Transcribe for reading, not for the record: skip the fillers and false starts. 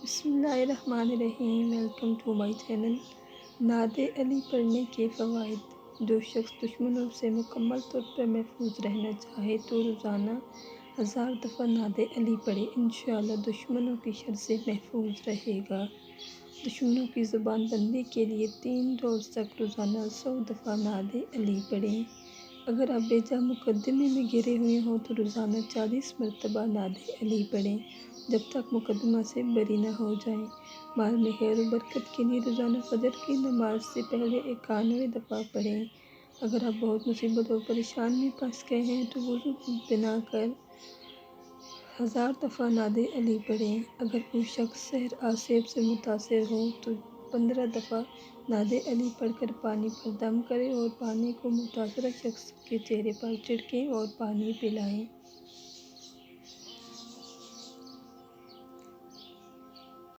بسم اللہ الرحمن الرحیم۔ Welcome to my channel. نعت علی پڑھنے کے فوائد۔ جو شخص دشمنوں سے مکمل طور پر محفوظ رہنا چاہے تو روزانہ 1000 دفعہ نعت علی پڑھے، انشاءاللہ دشمنوں کی شر سے محفوظ رہے گا۔ دشمنوں کی زبان بندی کے لیے 3 روز تک روزانہ 100 دفعہ نعت علی پڑھیں۔ اگر آپ بے جا مقدمے میں گھرے ہوئے ہوں تو روزانہ 40 مرتبہ نعت علی پڑھیں جب تک مقدمہ سے بری نہ ہو جائیں۔ مال میں خیر و برکت کے لیے روزانہ فجر کی نماز سے پہلے 91 دفعہ پڑھیں۔ اگر آپ بہت مصیبت اور پریشانی میں پھنس گئے ہیں تو وضو بنا کر 1000 دفعہ نعت علی پڑھیں۔ اگر کوئی شخص سحر آسیب سے متاثر ہو تو 15 دفعہ نعت علی پڑھ کر پانی پر دم کریں اور پانی کو متاثرہ شخص کے چہرے پر چھڑکیں اور پانی پلائیں۔